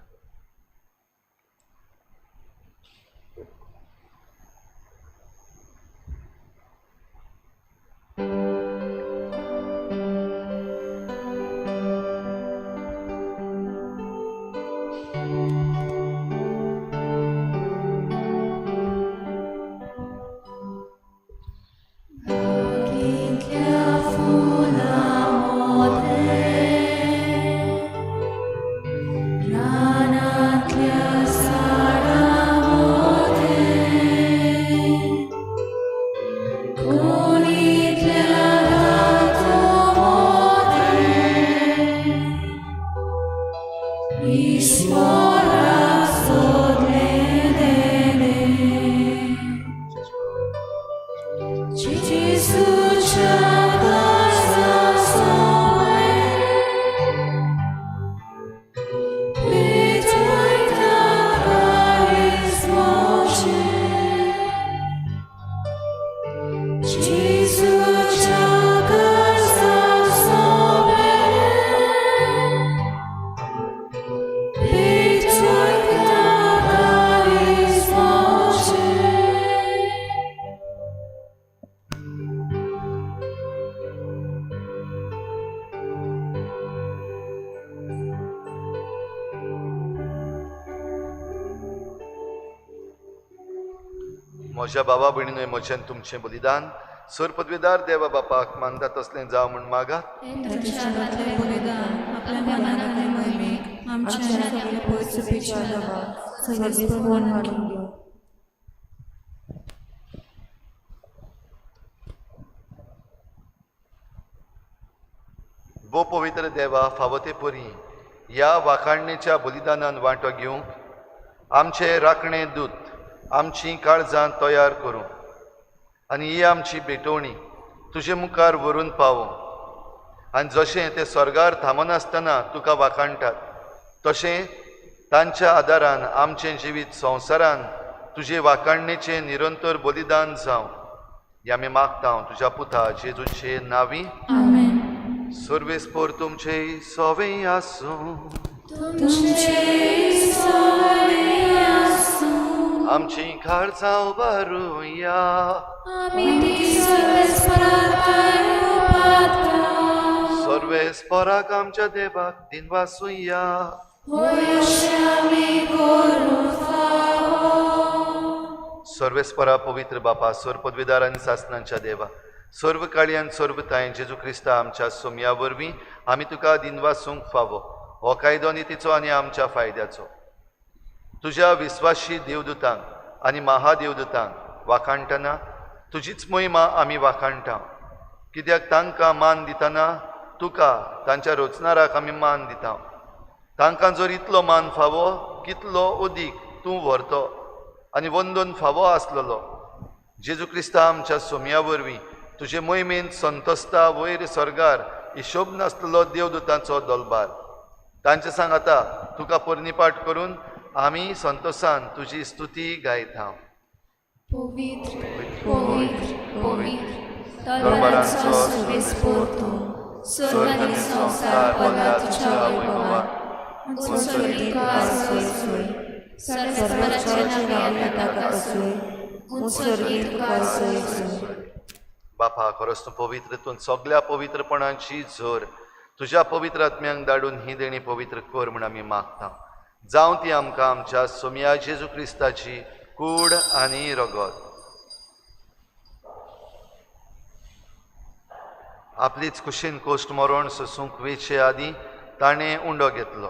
म्हज्या बाबा भयणीनूय म्हजें तुमचें बलिदान सर पदवीदार देवा बापाक मानता तसलें जावं म्हूण मागात. शांतातलें बलिदान आपल्या मनान आनी महिमेक आमच्या सगळे पयस सुपेच्या देवाक सर्वेस्पर्ण हाडून दिवं. भोव पवित्र देवा, फावो ते परी ह्या वाखाणणेच्या बलिदानान वांटो घेवंक आमचे राखणे दूत आमची काळजां तयार करूं आनी ही आमची भेटवणी तुजे मुखार व्हरून पावों आनी जशें ते स्वर्गार थांबनासतना तुका वाखाणटात तशें तांच्या आदारान आमचें जिवीत संवसारान तुजे वाखाणणेचें निरंतर बलिदान जावं हें आमी मागता तुज्या पुता जेजूचे नांवी. आमेन. सर्वेस्पर तुमचे सोवें आसूं, आमची काळजां उबारुया, सर्वेस्पराक आमच्या देवाक दिनवासुया. सर्वेस्परा पवित्र बापा, सर पदवीदार आनी सासणांच्या देवा, सर्व काळी सर्व ताय जेजू क्रिस्ता आमच्या सोमया वरवीं आमी तुका दिनवासूंक फावो हो कायदो नितीचो आनी आमच्या फायद्याचो. तुज्या विस्वाशी देवदूतांक आनी महादेवदूतांक वाखाणटना तुजीच महिमा आमी वाखाणटा, कित्याक तांकां मान दितना तुका तांच्या रोचणाराक आमी मान दिता. तांकां जर इतलो मान फावो कितलो अदीक तूं व्हरतो आनी वंदन फावो आसलेलो. जेजू क्रिस्ता आमच्या सोमया वरवीं तुजे मोहिमेंत संतोस्ता वयर सर्गार हिशोब नासलेलो देवदूतांचो दलबार. तांचे सांग आतां तुका परनिपाट करून आमी संतोषान तुजी स्तुती गायता. पवित्र पवित्र पवित्र दरबारांचो सर्वेस्पर तूं, स्वर्ग आनी संवसार पडला तुज्या वैभवान. उत्सर्गीकार सोय सोय, सर्वेस्पराचे नांवे ताका सोय, उत्सर्गीकार सोय सोय. बापा, खरोच तूं पवित्र, तूं सगळ्या पवित्रपणाची झर तुज्या पवित्र आत्म्यांक धाडून ही देणी पवित्र कर म्हूण आमी मागता. जावं ती आमकां आमच्या सोमया जेजू क्रिस्ताची कूड आनी रगत. आपलीच कुशीन कोश्ट मरण सोसूंक वेचे आदीं ताणें उंडो घेतलो.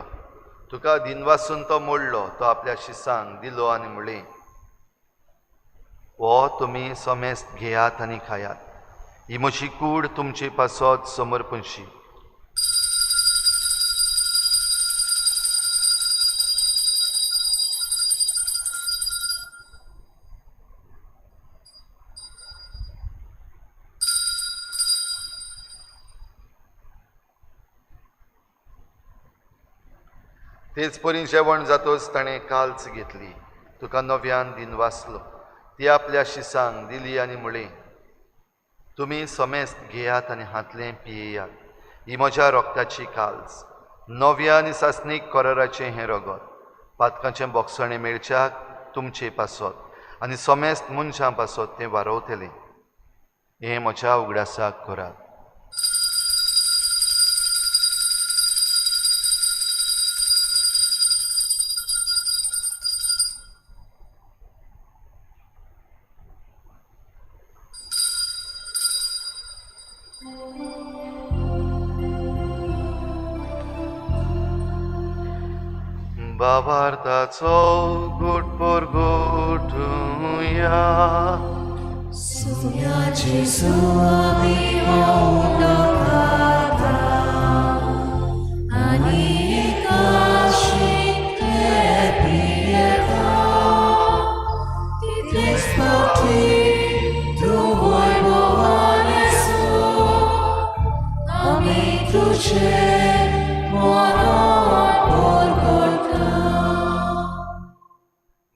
तुका दिनवासून तो मोडलो, तो आपल्या शिसांक दिलो आनी म्हळें, हो तुमी समेस्त घेयात आनी खायात, ही म्हजी कूड तुमची पासत समर्पणशी. तेच परी जेवण जातोच ताणें काल्च घेतली, तुका नव्यान दिन वाचलो, ती आपल्या शिसांक दिली आनी म्हळें, तुमी समेस्त घेयात आनी हातलें पियेयात, ही म्हज्या रोगताची काल्च, नव्या आनी सासणीक कोराराचें हें रगत, पातकाचें बोगसणें मेळच्याक तुमचें पासत आनी समेस्त मनशां पासत तें वारवतलें, हें म्हज्या उगडासाक करात. भावार्थाचो गोट पोर गोठुया.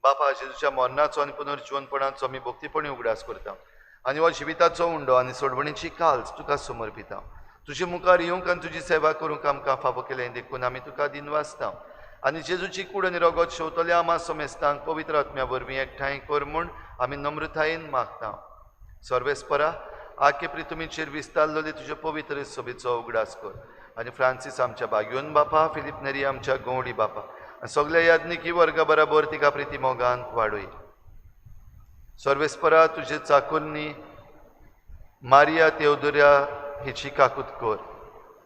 बापा जेजूच्या मरणाचो आनी पुनर्जीवनपणाचो आमी भक्तीपणी उगडास करता आनी हो जिविताचो उंडो आनी सोडवणीची काल्च तुका समर्पिता. तुजे मुखार येवंक आनी तुजी सेवा करूंक आमकां फावो केलें देखून आमी तुका दिन वाचता आनी जेजूची कूड आनी रगत शेवतल्या आमा समेस्तांक पवित्र आत्म्या वरवीं एकठांय कर म्हूण आमी नम्रतायेन मागता. सर्वेस्परा आखे प्रितुमीचेर विस्तारलेले तुजे पवित्र सभेचो उगडास कर आनी फ्रांसीस आमच्या बागयोन बापा, फिलीप नेरी आमच्या गवडी बापा, सगळ्या याज्ञिकी वर्गा बराबर तिका प्रिती मोगांत वाडय. सर्वेस्परा तुजे चाकुरनी मारिया तेवदुर्या हिची काकूत कर,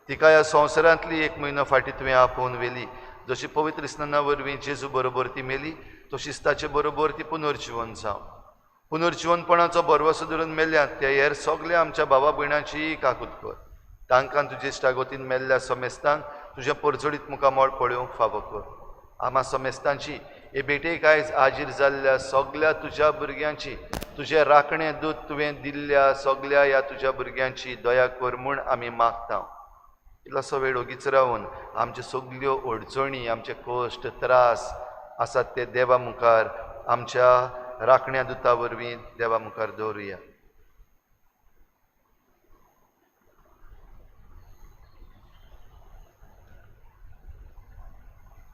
तिका ह्या संवसारांतली 1 म्हयनो फाटीं तुवें आपोवन वेली. जशी पवित्र स्नाना वरवीं जेजू बरोबर ती मेली, तशीच ताचे बरोबर ती पुनर्जीवन जावं. पुनर्जीवनपणाचो बरवसो धरून मेल्ल्यात त्या हेर सगल्या आमच्या भावा भयणांची काकूत कर. तांकां तुजे इश्टागोतीन मेल्ल्या समेस्तांक तुज्या परजोडीत मुखामोळ पळोवंक फावो कर. आमा समेस्तांची हे भेटेक आयज हाजीर जाल्ल्या सगल्या तुज्या भुरग्यांची, तुजें राखणें दूत तुवें दिल्ल्या सगल्या ह्या तुज्या भुरग्यांची दया कर म्हूण आमी मागता. इल्लोसो वेळ ओगीच रावन आमच्यो सगल्यो अडचणी, आमचे कश्ट त्रास आसात ते देवा मुखार आमच्या राखण्या दुता वरवीं देवा मुखार दवरुया.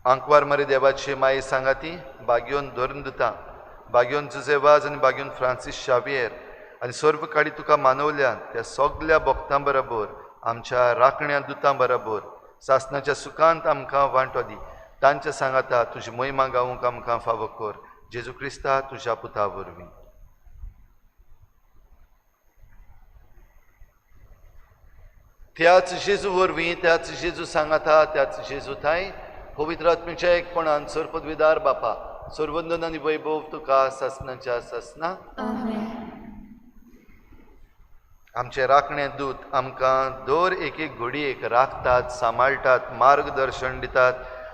आंकवार मरे देवाची माई सांगाती, बागयोन धरून दिता, बागयोन जुजेवाज आनी बागयोन फ्रांसीस शावियर आनी सर्व काडी तुका मानवल्या त्या सगल्या भक्तां बरोबर आमच्या राखण्या दुतां बरोबर सासणाच्या सुखांत आमकां वांटो दी. तांच्या सांगाता तुजी महिमा गावूंक आमकां फावो कर. जेजू क्रिस्ता तुज्या पुता वरवीं. त्याच जेजू वरवीं, त्याच जेजू सांगाता, त्याच जेजू थाय पवित्र आत्म्याच्या एकपणान सर्पद्विदार बापा, सर्वंदन आनी वैभव तुका सासणाच्या सासना. आमचे राखणे दूत आमकां दर एक घडयेक राखतात, सांबाळटात, मार्गदर्शन दितात,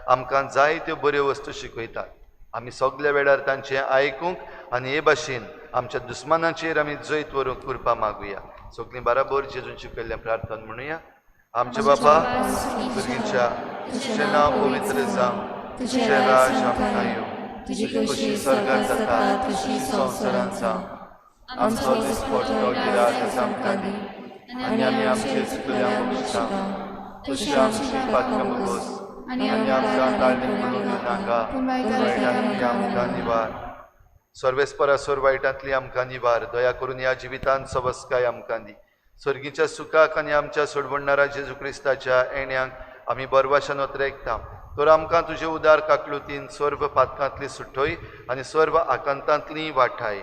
आमकां जायत्यो बऱ्यो वस्तू शिकयतात. आमी सगल्या वेळार तांचें आयकूंक आनी हे भाशेन आमच्या दुस्मानाचेर आमी जैत व्हरूंक कृपा मागुया. सगलीं बराबर जेजून शिकयल्लें प्रार्थना म्हणुया. आमचे बापा भुरगींच्या तुजें नांव पवित्र जावं, तुजें राज आमकां येवं, तुजी खुशी स्वर्गांत जाता तशी संवसारांत जावं. आमचो दिसपट्टो गिरायक आयज आमकां दी आनी आमी आमचे चुकल्यांक बक्षिता, तशी आमची पातकां बगोस आनी आमकां ताळणेक पडूंक नाका, पूण वायटांतली आमकां निवार. सर्वेस्परा सोर वायटांतली आमकां निवार. दया करून ह्या जिवितांत सवस्काय आमकां दी. सर्गीच्या सुखाक आनी आमच्या सोडवणणारा जेजू क्रिस्ताच्या येण्याक आमी बरवाशान वतरेकता. तर आमकां तुजे उदार काकलुतीन सर्व पातकांतली सुटोय आनी सर्व आकांतांतली वाठाय.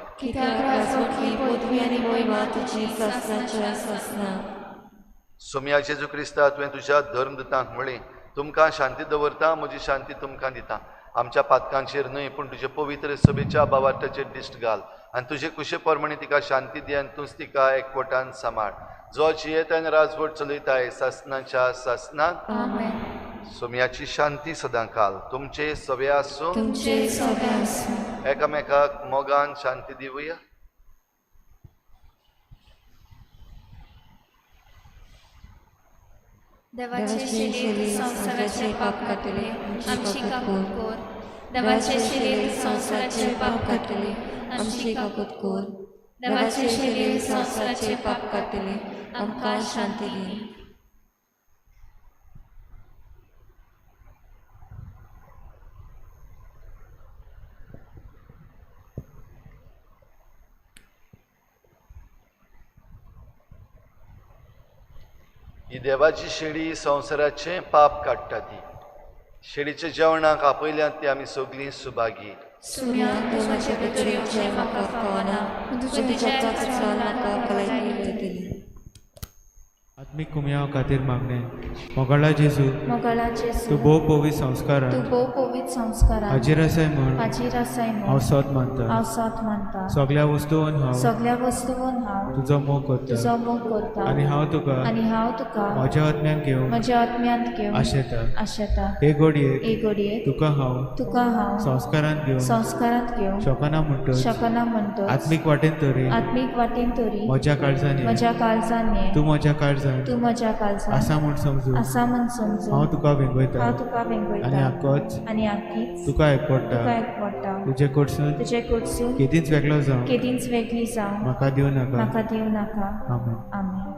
सोम्या जेजू क्रिस्ता तुवें तुज्या धर्मदुतांक म्हळें, तुमकां शांती दवरता, म्हजी शांती तुमकां दिता. आमच्या पातकांचेर न्हय पूण तुजे पवित्र सभेच्या भावार्थाचेर दिश्ट घाल आनी तुजे कुशे प्रमाणे तिका शांती दी आनी तूंच तिका एकवटान सांबाळ. जो जियेतान राजवट चलयताय सासणाच्या सासनाक. सोम्याची शांती सदां काल तुमचे सवे आसूं. एकामेकाक मोगान शांती दिवया. देवाचे शिलेर संसाराचे पाप काटले आमची काकूट कोर देवाचे शिलेर संसाराचे पाप काटले आमची काकूट कोर देवाचे शिलेर संसाराचे पाप काटले आमकां शांती दी ही देवाची शेळी संवसाराचे पाप काडटा ती शेळीच्या जेवणाक आपयल्यात ती आमी सगळीं सुभागी सुम्या तूं म्हजे भितरीचें म्हाका कळना तुज्या जगताचो म्हाका कलायकी मेळटली आत्मीक कुमयाव खातीर मागणे मोगळा जेजू मोगळाचे तूं भोव पवित्र संस्कारान तूं भोव पवित्र संस्कारान हाजीर आसाय म्हूण हाजीर आसाय हांव म्हूण सोत मानता हांव साथ मानता सगळ्या वस्तूंन हांव सगळ्या वस्तूंन हांव तुजो मोग करता तुजो मोग करता आनी हांव तुका आनी हांव तुका म्हज्या आत्म्यान घेवन म्हज्या आत्म्यांत घेवन आशेता आशेता हे घडयेक एक घडयेक तुका हांव तुका हांव संस्कारान घेवन संस्कारांत घेवन शोकना म्हणटच शकना म्हणटोच आत्मीक वाटेन तरी आत्मीक वाटेन तरी म्हज्या काळजांनी म्हज्या काळजान ये तूं म्हज्या काळजान तूं म्हज्या काळजान आसा म्हूण समजू आसा म्हूण समजू हांव तुका वेंगयता हांव तुका आनी वेंगयता आक्कोच आनी आख्खीच तुका एकपडटा तुका एकवटा तुजे कडसून तुजे कडसून केदींच वेगळो जावं केदींच वेगळी जावं म्हाका दिवं नाका म्हाका दिवं नाका आमेन आमेन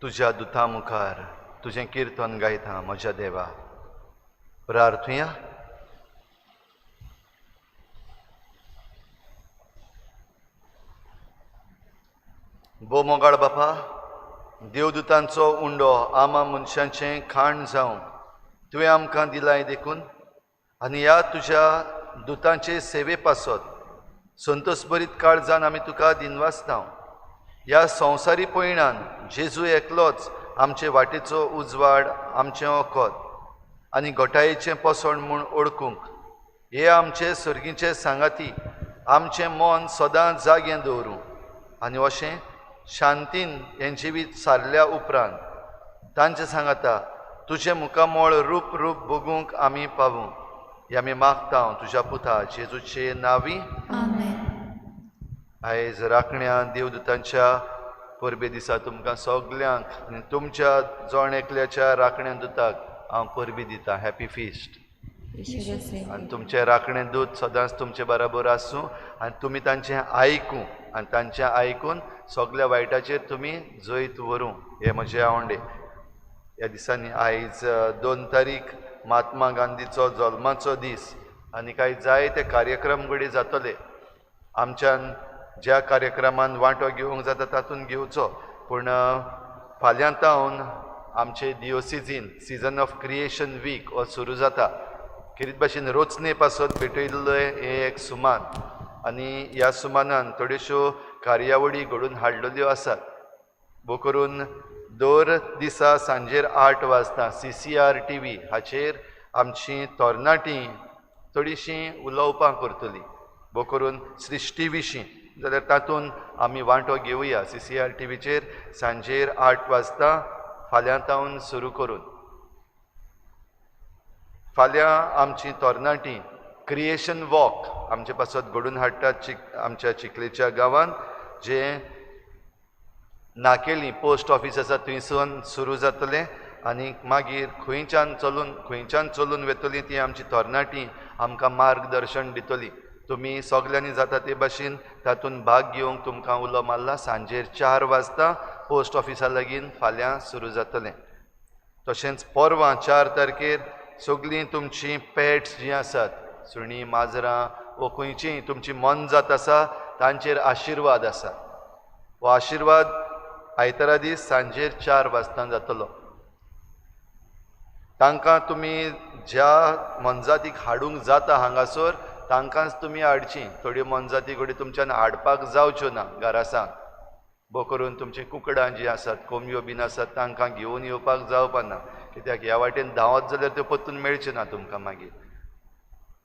तुज्या दुता मुखार तुजें किर्तन गायता म्हज्या देवा. प्रार्थुया. बो मोगाळ बापा, देवदूतांचो उंडो आमा मनशांचें खाण जावन तुवें आमकां दिलाय देखून आनी ह्या तुज्या दुतांचे सेवे पासत संतोश भरीत काळजान आमी तुका दिनवासता. ह्या संवसारी पयणान जेजू एकलोच आमचे वाटेचो उजवाड, आमचें ओकोत आनी घोटायेचें पोसण म्हूण ओळखूंक हे आमचे सर्गीचे सांगाती आमचें मन सदां जागें दवरूं आनी अशें शांतीन हें जिवीत सारल्या उपरांत तांचे सांगाता तुजें मुखामोळ रूप रूप बगूंक आमी पावूं. हे आमी मागता तुज्या पुता जेजूचे नांवी. आयज राखण्या देवदूतांच्या परबे दिसा तुमकां सगल्यांक आनी तुमच्या जोण एकल्याच्या राखण्या दुताक हांव परबी दिता. Happy feast. आनी तुमचें राखणें दूत सदांच तुमचे बराबर आसूं आनी तुमी तांचें आयकूं आनी तांचें आयकून सगल्या वायटाचेर तुमी जैत व्हरूं. हे म्हजे आवंडे. ह्या दिसांनी आयज 2 तारीख महात्मा गांधीचो जल्माचो दीस आनी कांय जायते कार्यक्रम घडये जातले. आमच्यान ज्या कार्यक्रमान वांटो घेवंक जाता तातूंत घेवचो, पूण फाल्यांतावन आमचे डिओसिजीन सिजन ऑफ क्रिएशन वीक हो सुरू जाता. कितें भाशेन रोचने पासत भेटयल्ले हे एक सुमान आनी ह्या सुमानान थोड्योश्यो कार्यावळी घडोवन हाडलेल्यो आसात. बो करून दर दिसा सांजेर 8 वाजता CCR TV हाचेर आमचीं तरणाटीं थोडीशीं उलोवपां करतलीं. बो करून सृश्टी विशीं, जाल्यार तातूंत आमी वांटो घेवया. CCR TVचेर सांजेर 8 वाजता फाल्यांतावन सुरू करून. फाल्यां आमचीं तरणाटीं क्रिएशन वॉक आमचे पासत घडोवन हाडटात आमच्या चिखलेच्या गांवांत, जें नाकेली पोस्ट ऑफिस आसा थंयसून सुरू जातलें आनी मागीर खंयच्यान चलून वेतलीं ती आमची तरणाटीं आमकां मार्गदर्शन दितलीं. तुमी सगल्यांनी जाता ते भाशेन तातूंत भाग घेवंक तुमकां उलो मारला. सांजेर 4 वाजता पोस्ट ऑफिसा लागीं फाल्यां सुरू जातलें. तशेंच परवां 4 तारखेर सगलीं तुमचीं पॅट्स जीं आसात, सुणीं, माजरां वो खंयचींय तुमची मन जात आसा तांचेर आशिर्वाद आसा. हो आशिर्वाद आयतारा दीस सांजेर 4 वाजता जातलो. तांकां तुमी ज्या मनजातीक हाडूंक जाता हांगासर तांकांच तुमी हाडचीं. थोड्यो मनजाती घडी तुमच्यान हाडपाक जावच्यो ना घरासान. बो करून तुमचीं कुकडां जीं आसात, कोंबयो बीन आसात, तांकां घेवन येवपाक जावपा ना. कित्याक ह्या वाटेन धांवत जाल्यार त्यो परतून मेळच्यो ना तुमकां मागीर.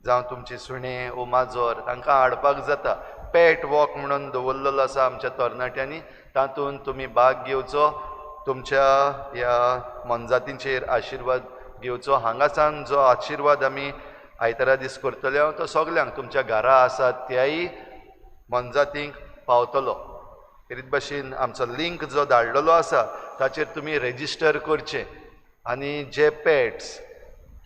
जावं तुमची सुणें वो माजोर तांकां हाडपाक जाता. पॅट वॉक म्हणून दवरलेलो आसा आमच्या तरणाट्यांनी, तातूंत तुमी भाग घेवचो, तुमच्या ह्या मनजातींचेर आशिर्वाद घेवचो. हांगासान जो आशिर्वाद आमी आयतारा दीस करतले तो सगल्यांक तुमच्या घरा आसात त्याय मनजातींक पावतलो. तेच भाशेन आमचो लिंक जो धाडलेलो आसा ताचेर तुमी रेजिस्टर करचें आनी जे पॅट्स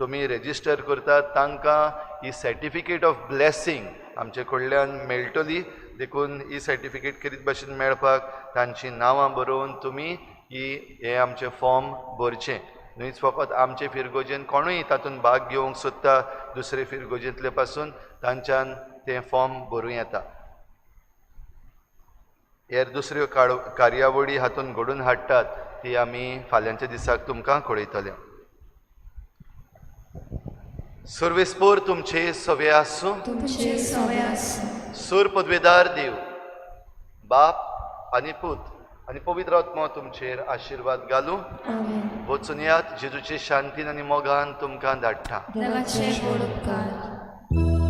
तुमी रेजिस्टर करतात तांकां ही सर्टिफिकेट ऑफ ब्लेसिंग आमचे कडल्यान मेळटली. देखून ही सर्टिफिकेट कितें भाशेन मेळपाक तांचीं नांवां बरोवन तुमी हे आमचे फॉर्म भरचें. न्हयच फकत आमचे फिरगोजेन कोणूय तातूंत भाग घेवंक सोदता दुसरे फिरगोजेंतले पासून तांच्यान तें फॉर्म भरूं येता. हेर दुसऱ्यो कार्यावळी हातूंत घडोवन हाडटात ती आमी फाल्यांच्या दिसाक तुमकां कळयतले. सर्वेस्पोर तुमचे सवे आसूं. सूर पदवेदार देव, बाप आनी पूत आनी पवित्र आत्मा तुमचेर आशिर्वाद घालूं. वचून यात जेजूचे शांतीन आनी मोगान तुमकां धाडटा. देवाचे गोड उपकार.